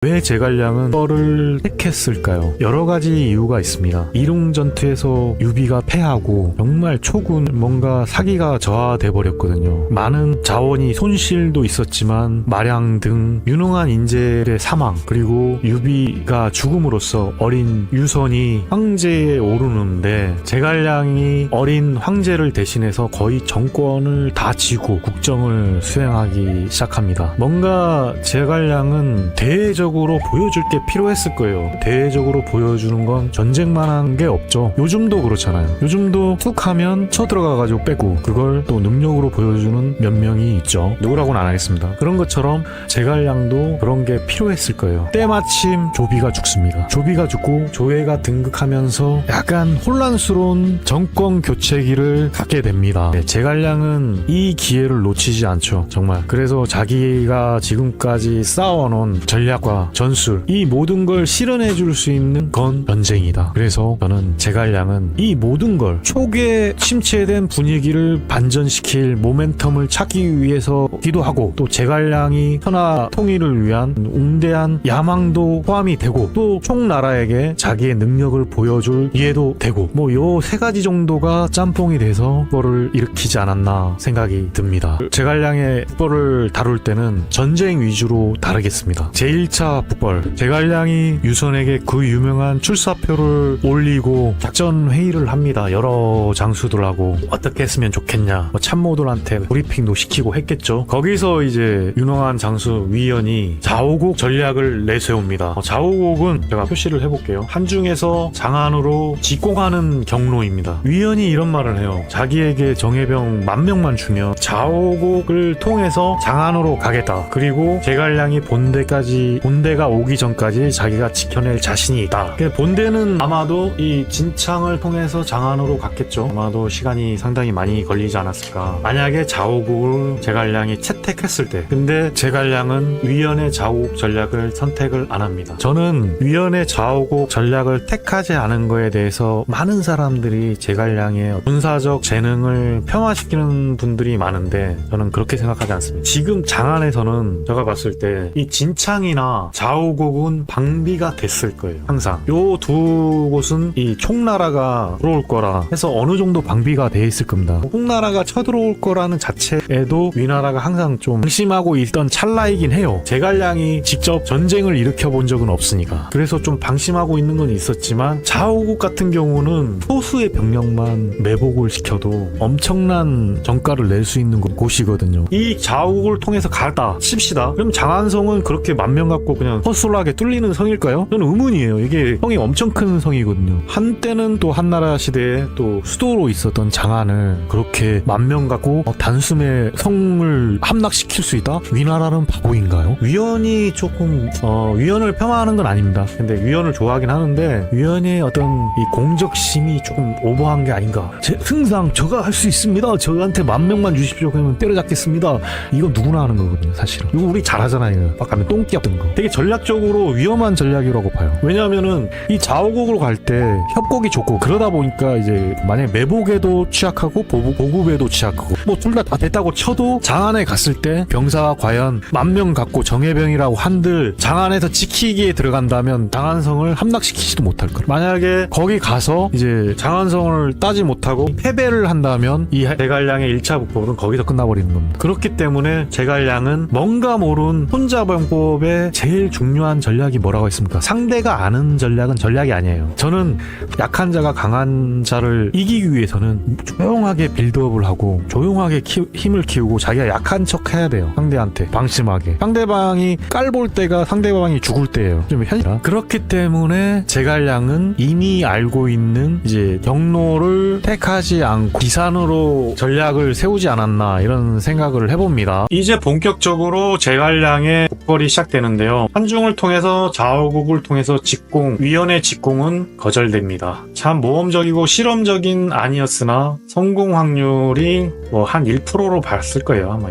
왜 제갈량은 뻘을 택했을까요? 여러 가지 이유가 있습니다. 이룽전투에서 유비가 패하고 정말 초군 뭔가 사기가 저하돼 버렸거든요. 많은 자원이 손실도 있었지만 마량 등 유능한 인재의 사망, 그리고 유비가 죽음으로써 어린 유선이 황제에 오르는데 제갈량이 어린 황제를 대신해서 거의 정권을 다 쥐고 국정을 수행하기 시작합니다. 뭔가 제갈량은 대외적으로 보여줄 게 필요했을 거예요. 대외적으로 보여주는 건 전쟁만 한 게 없죠. 요즘도 그렇잖아요. 요즘도 툭 하면 쳐들어가가지고 빼고 그걸 또 능력으로 보여주는 몇 명이 있죠. 누구라고는 안 하겠습니다. 그런 것처럼 제갈량도 그런 게 필요했을 거예요. 때마침 조비가 죽습니다. 조비가 죽고 조회가 등극하면서 약간 혼란스러운 정권 교체기를 갖게 됩니다. 제갈량은 이 기회를 놓치지 않죠. 정말. 그래서 자기가 지금까지 쌓아놓은 전략과 전술, 이 모든 걸 실현해 줄 수 있는 건 전쟁이다. 그래서 저는 제갈량은 이 모든 걸 초기에 침체된 분위기를 반전시킬 모멘텀을 찾기 위해서기도 하고, 또 제갈량이 천하 통일을 위한 웅대한 야망도 포함이 되고, 또 총나라에게 자기의 능력을 보여줄 기회도 되고, 뭐 요 세 가지 정도가 짬뽕이 돼서 그거를 일으키지 않았나 생각이 듭니다. 제갈량의 북벌을 다룰 때는 전쟁 위주로 다루겠습니다. 제1차 북벌, 제갈량이 유선에게 그 유명한 출사표를 올리고 작전 회의를 합니다. 여러 장수들하고 어떻게 했으면 좋겠냐, 참모들한테 브리핑도 시키고 했겠죠. 거기서 이제 유능한 장수 위연이 좌우곡 전략을 내세웁니다. 좌우곡은 제가 표시를 해볼게요. 한중에서 장안으로 직공하는 경로입니다. 위연이 이런 말을 해요. 자기에게 정예병 10,000명만 주면 좌우곡을 통해서 장안으로 가겠다. 그리고 제갈량이 본대가 오기 전까지 자기가 지켜낼 자신이 있다. 본대는 아마도 이 진창을 통해서 장안으로 갔겠죠. 아마도 시간이 상당히 많이 걸리지 않았을까. 만약에 좌우곡을 제갈량이 채택했을 때, 근데 제갈량은 위연의 좌우곡 전략을 선택을 안 합니다. 저는 위연의 좌우곡 전략을 택하지 않은 거에 대해서 많은 사람들이 제갈량의 군사적 재능을 폄하시키는 분들이 많은데, 저는 그렇게 생각하지 않습니다. 지금 장안에서는 제가 봤을 때 이 진창이나 좌우곡은 방비가 됐을 거예요. 항상 요 두 곳은 이 총나라가 들어올 거라 해서 어느 정도 방비가 돼 있을 겁니다. 홍나라가 쳐들어올 거라는 자체에도 위나라가 항상 좀 방심하고 있던 찰나이긴 해요. 제갈량이 직접 전쟁을 일으켜 본 적은 없으니까. 그래서 좀 방심하고 있는 건 있었지만, 좌우곡 같은 경우는 소수의 병력만 매복을 시켜도 엄청난 정가를 낼 수 있는 곳이거든요. 이 좌우곡을 통해서 갔다 칩시다. 그럼 장안성은 그렇게 10,000명 갖고 그냥 허술하게 뚫리는 성일까요? 저는 의문이에요. 이게 성이 엄청 큰 성이거든요. 한때는 또 한나라 시대에 또 수도로 있었던 장안을 그렇게 10,000명 갖고 단숨에 성을 함락시킬 수 있다? 위나라는 바보인가요? 위연이 조금 위연을 폄하하는 건 아닙니다. 근데 위연을 좋아하긴 하는데, 위연의 어떤 이 공적심이 조금 오버한 게 아닌가. 승상 저가 할 수 있습니다. 저한테 10,000명만 주십시오. 그러면 때려잡겠습니다. 이건 누구나 하는 거거든요, 사실은. 이거 우리 잘하잖아요. 막 가면 똥끼 없던 거. 되게 전략적으로 위험한 전략이라고 봐요. 왜냐하면은 이 좌우곡으로 갈 때 협곡이 좁고, 그러다 보니까 이제 만약에 매복에도 취약하고 보급에도 취약하고, 뭐 둘 다 됐다고 쳐도 장안에 갔을 때 병사가 과연 10,000명 갖고 정예병이라고 한들 장안에서 지키기에 들어간다면 장안성을 함락시키지도 못할 거예요. 만약에 거기 가서 이제 장안성을 따지 못하고 패배를 한다면 이 제갈량의 1차 북벌은 거기서 끝나버리는 겁니다. 그렇기 때문에 제갈량은 뭔가 모른 혼자병법의 제일 중요한 전략이 뭐라고 했습니까? 상대가 아는 전략은 전략이 아니에요. 저는 약한 자가 강한 자를 이기기 위해서는 조용하게 빌드업을 하고 조용하게 힘을 키우고 자기가 약한 척 해야 돼요. 상대한테 방심하게. 상대방이 깔볼 때가 상대방이 죽을 때예요. 좀 현실이라. 그렇기 때문에 제갈량은 이미 알고 있는 이제 경로를 택하지 않고 기산으로 전략을 세우지 않았나, 이런 생각을 해봅니다. 이제 본격적으로 제갈량의 북벌이 시작되는데요. 한중을 통해서 좌우곡을 통해서 직공, 위연의 직공은 거절됩니다. 참 모험적이고 실험적인 아니었으나 성공 확률이 뭐 한 1%로 봤을 거예요. 아마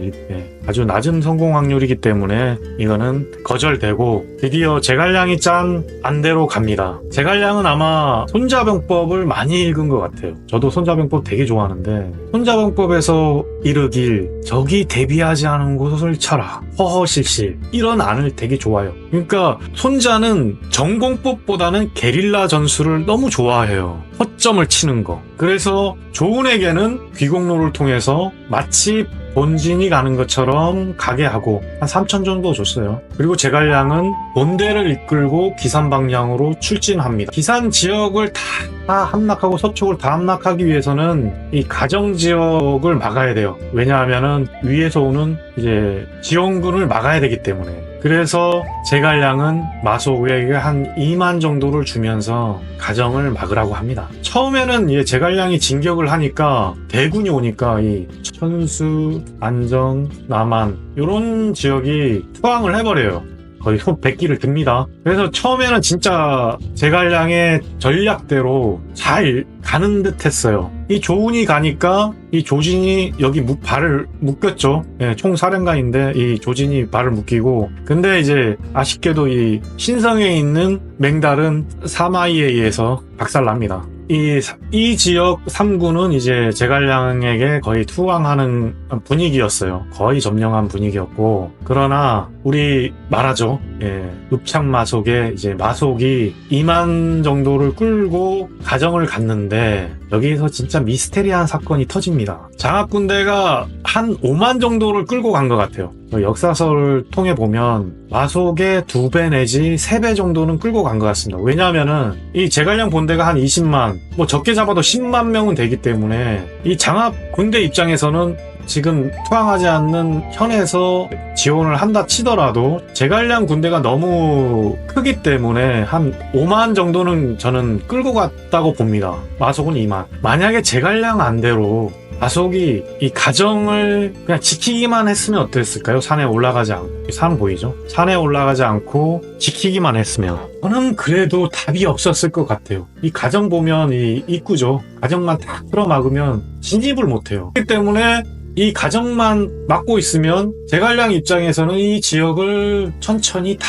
아주 낮은 성공 확률이기 때문에 이거는 거절되고 드디어 제갈량이 짠 안대로 갑니다. 제갈량은 아마 손자병법을 많이 읽은 것 같아요. 저도 손자병법 되게 좋아하는데 손자병법에서 이르길 적이 대비하지 않은 곳을 쳐라 허허실실 이런 안을 되게 좋아해요. 그러니까 손자는 전공법보다는 게릴라 전술을 너무 좋아해요. 허점을 치는 거. 그래서 조은에게는 귀공로를 통해서 마치 본진이 가는 것처럼 가게 하고 한 3천 정도 줬어요. 그리고 제갈량은 본대를 이끌고 기산 방향으로 출진합니다. 기산 지역을 다 함락하고 서쪽을 다 함락하기 위해서는 이 가정 지역을 막아야 돼요. 왜냐하면은 위에서 오는 이제 지원군을 막아야 되기 때문에. 그래서 제갈량은 마소에게 한 2만 정도를 주면서 가정을 막으라고 합니다. 처음에는 제갈량이 진격을 하니까 대군이 오니까 이 천수, 안정, 남한 이런 지역이 투항을 해버려요. 거의 손 100기를 듭니다. 그래서 처음에는 진짜 제갈량의 전략대로 잘 가는 듯 했어요. 이 조운이 가니까 이 조진이 여기 발을 묶였죠. 총사령관인데 이 조진이 발을 묶이고, 근데 이제 아쉽게도 이 신성에 있는 맹달은 사마이에 의해서 박살납니다. 이 지역 3군은 이제 제갈량에게 거의 투항하는 분위기였어요. 거의 점령한 분위기였고, 그러나 우리 말하죠. 읍창마속에 이제 마속이 2만 정도를 끌고 가정을 갔는데 여기서 진짜 미스테리한 사건이 터집니다. 장합군대가 한 5만 정도를 끌고 간 것 같아요. 역사서를 통해 보면 마속의 2배 내지 3배 정도는 끌고 간 것 같습니다. 왜냐하면은 이 제갈량 본대가 한 20만, 뭐 적게 잡아도 10만 명은 되기 때문에 이 장합 군대 입장에서는 지금 투항하지 않는 현에서 지원을 한다 치더라도 제갈량 군대가 너무 크기 때문에 한 5만 정도는 저는 끌고 갔다고 봅니다. 마속은 2만. 만약에 제갈량 안대로 마속이 이 가정을 그냥 지키기만 했으면 어땠을까요? 산에 올라가지 않고. 산 보이죠? 산에 올라가지 않고 지키기만 했으면 저는 그래도 답이 없었을 것 같아요. 이 가정 보면 이 입구죠. 가정만 다 틀어막으면 진입을 못해요. 그렇기 때문에 이 가정만 막고 있으면 제갈량 입장에서는 이 지역을 천천히 다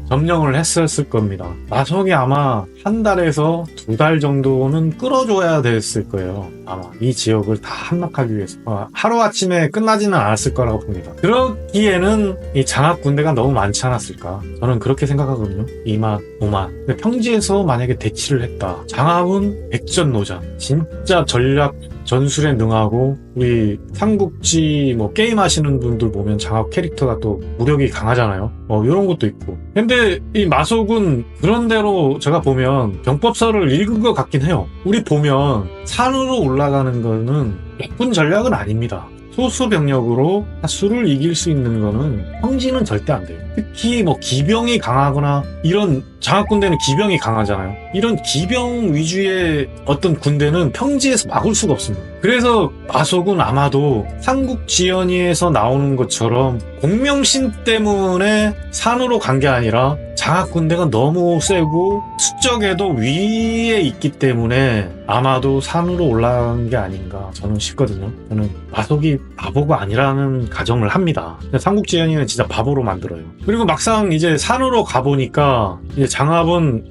점령을 했었을 겁니다. 마속이 아마 한 달에서 2달 정도는 끌어줘야 됐을 거예요. 아마 이 지역을 다 함락하기 위해서 하루아침에 끝나지는 않았을 거라고 봅니다. 그러기에는 이 장합 군대가 너무 많지 않았을까, 저는 그렇게 생각하거든요. 2만, 5만. 근데 평지에서 만약에 대치를 했다, 장합은 백전노장, 진짜 전략 전술에 능하고, 우리 삼국지 뭐 게임 하시는 분들 보면 장합 캐릭터가 또 무력이 강하잖아요. 이런 것도 있고. 근데 이 마속은 그런 대로 제가 보면 병법서를 읽은 것 같긴 해요. 우리 보면 산으로 올라가는 거는 나쁜 전략은 아닙니다. 소수 병력으로 수를 이길 수 있는 거는 평지는 절대 안 돼요. 특히 뭐 기병이 강하거나 이런 장합군대는 기병이 강하잖아요. 이런 기병 위주의 어떤 군대는 평지에서 막을 수가 없습니다. 그래서 마속은 아마도 삼국지연의에서 나오는 것처럼 공명신 때문에 산으로 간 게 아니라 장합군대가 너무 세고 수적에도 위에 있기 때문에 아마도 산으로 올라간 게 아닌가 저는 싶거든요. 저는 마속이 바보가 아니라는 가정을 합니다. 삼국지연의는 진짜 바보로 만들어요. 그리고 막상 이제 산으로 가보니까 이제 장합은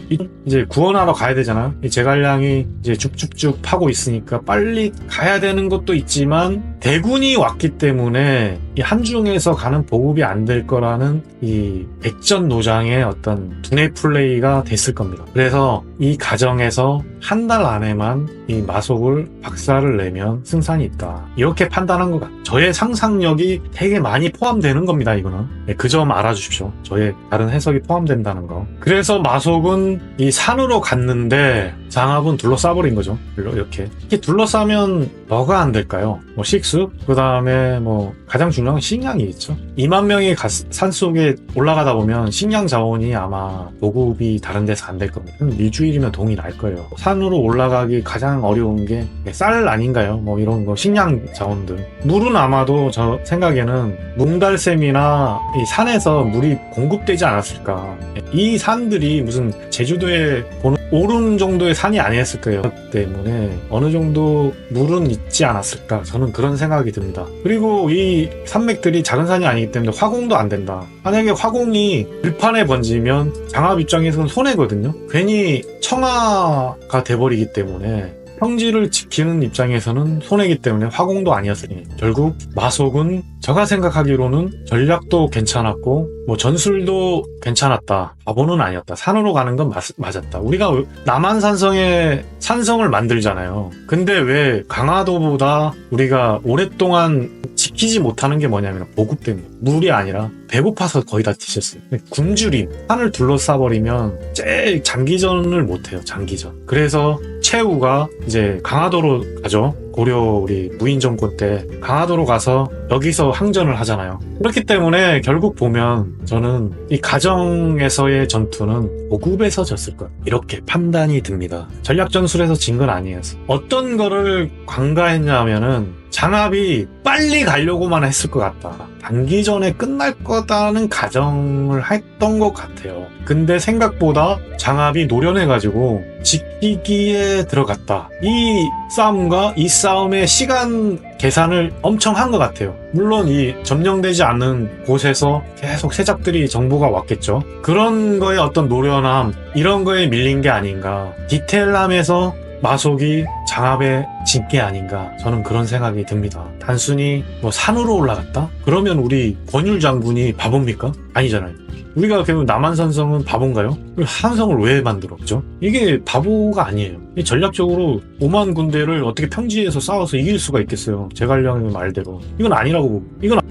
이제 구원하러 가야 되잖아요. 제갈량이 이제 쭉쭉쭉 파고 있으니까 빨리 가야 되는 것도 있지만 대군이 왔기 때문에 이 한중에서 가는 보급이 안 될 거라는 이 백전노장의 어떤 두뇌 플레이가 됐을 겁니다. 그래서 이 가정에서 한 달 안에만 이 마속을 박살을 내면 승산이 있다, 이렇게 판단한 것 같아요. 저의 상상력이 되게 많이 포함되는 겁니다. 이거는 그 점 알아주십시오. 저의 다른 해석이 포함된다는 거. 그래서 마속은 이 산으로 갔는데 장합은 둘러싸버린 거죠. 이렇게 둘러싸면 뭐가 안 될까요? 뭐 식수, 그 다음에 뭐 가장 중요한 건 식량이 있죠. 2만 명이 산속에 올라가다 보면 식량 자원이 아마 보급이 다른 데서 안 될 겁니다. 한 일주일이면 동이 날 거예요. 산으로 올라가기 가장 어려운 게 쌀 아닌가요? 뭐 이런 거 식량 자원들. 물은 아마도 저 생각에는 뭉달샘이나 이 산에서 물이 공급되지 않았을까. 이 산들이 무슨 제주도에 보는 오름 정도의 산이 아니었을 거예요. 때문에 어느 정도 물은 있지 않았을까, 저는 그런 생각이 듭니다. 그리고 이 산맥들이 작은 산이 아니기 입장이기 때문에 화공도 안 된다. 만약에 화공이 들판에 번지면 장압 입장에서는 손해거든요. 괜히 청아가 돼버리기 때문에 평지를 지키는 입장에서는 손해이기 때문에 화공도 아니었으니 결국 마속은 제가 생각하기로는 전략도 괜찮았고 뭐 전술도 괜찮았다. 바보는 아니었다. 산으로 가는 건 맞았다. 우리가 남한산성에 산성을 만들잖아요. 근데 왜 강화도보다 우리가 오랫동안 지키지 못하는 게 뭐냐면 보급 때문에. 물이 아니라 배고파서 거의 다 뒤졌어요. 굶주림, 산을 둘러싸버리면 제일 장기전을 못해요. 장기전. 그래서 최후가 이제 강화도로 가죠. 고려 우리 무인정권 때 강화도로 가서 여기서 항전을 하잖아요. 그렇기 때문에 결국 보면 저는 이 가정에서의 전투는 보급에서 졌을 것 이렇게 판단이 듭니다. 전략전술에서 진 건 아니에요. 어떤 거를 관가했냐면은 장압이 빨리 가려고만 했을 것 같다. 단기전에 끝날 거다는 가정을 했던 것 같아요. 근데 생각보다 장압이 노련해가지고 지키기에 들어갔다. 이 싸움과 이 싸움의 시간 계산을 엄청 한 것 같아요. 물론 이 점령되지 않는 곳에서 계속 세작들이 정보가 왔겠죠. 그런 거에 어떤 노련함, 이런 거에 밀린 게 아닌가. 디테일함에서 마속이 장압에 진 게 아닌가, 저는 그런 생각이 듭니다. 단순히 뭐 산으로 올라갔다? 그러면 우리 권율 장군이 바보입니까? 아니잖아요. 우리가 결국 남한산성은 바본가요? 한성을 왜 만들었죠? 이게 바보가 아니에요. 전략적으로 5만 군대를 어떻게 평지에서 싸워서 이길 수가 있겠어요. 제갈량의 말대로. 이건 아니라고 보고.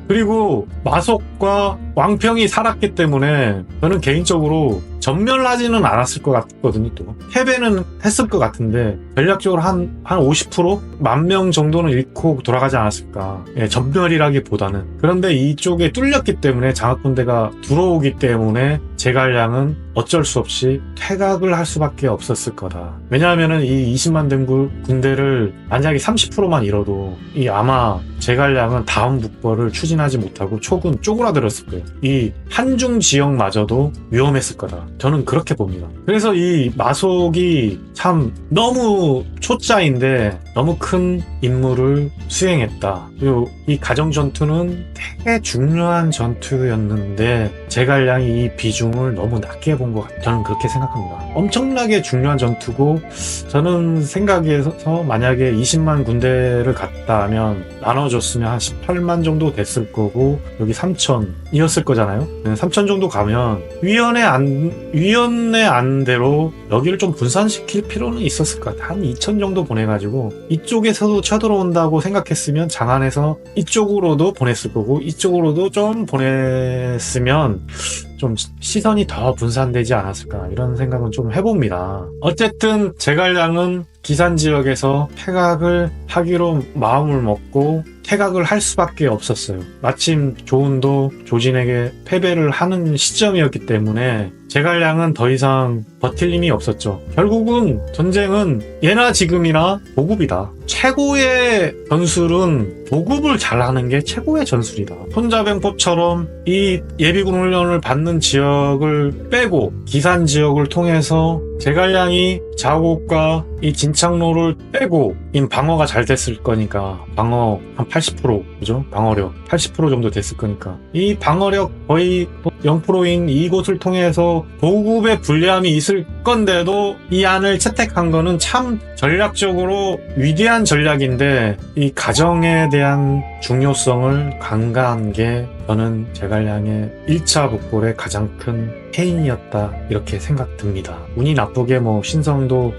그리고 마속과 왕평이 살았기 때문에 저는 개인적으로 전멸하지는 않았을 것 같거든요. 또 패배는 했을 것 같은데 전략적으로 한 50%? 10,000명 정도는 잃고 돌아가지 않았을까. 예, 전멸이라기보다는. 그런데 이쪽에 뚫렸기 때문에 장학군대가 들어오기 때문에 제갈량은 어쩔 수 없이 퇴각을 할 수밖에 없었을 거다. 왜냐하면은 이 20만 된 군대를 만약에 30%만 잃어도 이 아마 제갈량은 다음 북벌을 추진하지 못하고 초군 쪼그라들었을 거예요. 이 한중 지역마저도 위험했을 거다. 저는 그렇게 봅니다. 그래서 이 마속이 참 너무 초짜인데 너무 큰 임무를 수행했다. 그리고 이 가정 전투는 되게 중요한 전투였는데 제갈량이 이 비중을 너무 낮게 본 것 같아요. 저는 그렇게 생각합니다. 엄청나게 중요한 전투고, 저는 생각해서 만약에 20만 군대를 갔다 하면 나눠줬으면 한 18만 정도 됐을 거고 여기 3천이었을 거잖아요. 3천 정도 가면 위원회 안대로 여기를 좀 분산시킬 필요는 있었을 것 같아요. 한 2천 정도 보내가지고 이쪽에서도 쳐들어온다고 생각했으면 장안에서 이쪽으로도 보냈을 거고 이쪽으로도 좀 보냈으면 좀 시선이 더 분산되지 않았을까, 이런 생각은 좀 해봅니다. 어쨌든 제갈량은 기산 지역에서 퇴각을 하기로 마음을 먹고 퇴각을 할 수밖에 없었어요. 마침 조은도 조진에게 패배를 하는 시점이었기 때문에 제갈량은 더 이상 버틸 힘이 없었죠. 결국은 전쟁은 예나 지금이나 보급이다. 최고의 전술은 보급을 잘하는 게 최고의 전술이다. 손자병법처럼 이 예비군 훈련을 받는 지역을 빼고 기산 지역을 통해서 제갈량이 자곡과 이 진창로를 빼고 방어가 잘 됐을 거니까, 방어 한 80%, 그죠? 방어력 80% 정도 됐을 거니까 이 방어력 거의 0%인 이곳을 통해서 보급에 불리함이 있을 건데도 이 안을 채택한 거는 참 전략적으로 위대한 전략인데 이 가정에 대한 중요성을 간과한 게 저는 제갈량의 1차 북벌의 가장 큰 패인이었다, 이렇게 생각됩니다. 운이 나쁘게 뭐 신성도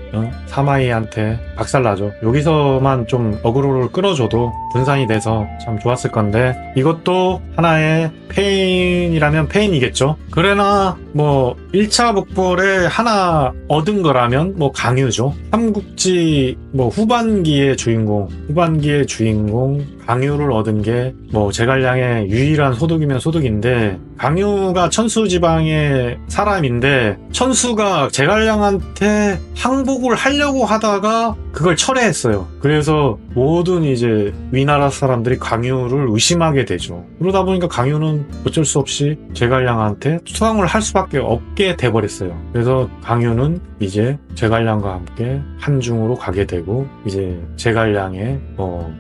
사마이한테 박살나죠. 여기서만 좀 어그로를 끌어줘도 분산이 돼서 참 좋았을 건데 이것도 하나의 패인이라면 패인이겠죠. 그러나 뭐 1차 북벌에 하나 얻은 거라면 뭐 강유죠. 삼국지 뭐 후반기의 주인공 강유를 얻은 게 뭐 제갈량의 유일한 소득이면 소득인데, 강유가 천수 지방의 사람인데 천수가 제갈량한테 항복을 하려고 하다가 그걸 철회했어요. 그래서 모든 이제 위나라 사람들이 강유를 의심하게 되죠. 그러다 보니까 강유는 어쩔 수 없이 제갈량한테 투항을 할 수밖에 없게 돼버렸어요. 그래서 강유는 이제 제갈량과 함께 한중으로 가게 되고 이제 제갈량의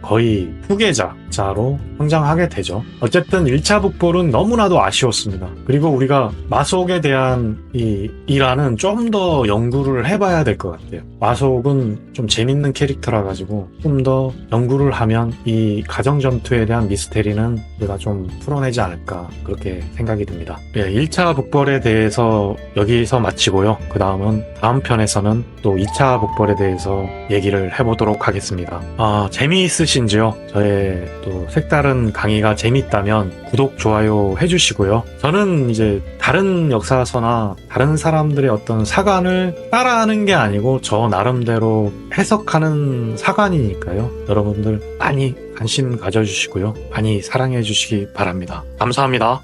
거의 후계자, 작자로 성장하게 되죠. 어쨌든 1차 북볼은 너무나도 아쉬웠습니다. 그리고 우리가 마속에 대한 이 일화는 좀 더 연구를 해봐야 될 것 같아요. 마속은 좀 재밌는 캐릭터라 가지고 좀 더 연구를 하면 이 가정전투에 대한 미스테리는 우리가 좀 풀어내지 않을까 그렇게 생각이 듭니다. 1차 북벌에 대해서 여기서 마치고요. 그 다음은 다음 편에서는 또 2차 북벌에 대해서 얘기를 해보도록 하겠습니다. 재미있으신지요? 저의 또 색다른 강의가 재밌다면 구독, 좋아요 해주시고요. 저는 이제 다른 역사서나 다른 사람들의 어떤 사관을 따라하는 게 아니고 저 나름대로 해석하는 사관이니까요. 여러분들 많이 관심 가져주시고요. 많이 사랑해 주시기 바랍니다. 감사합니다.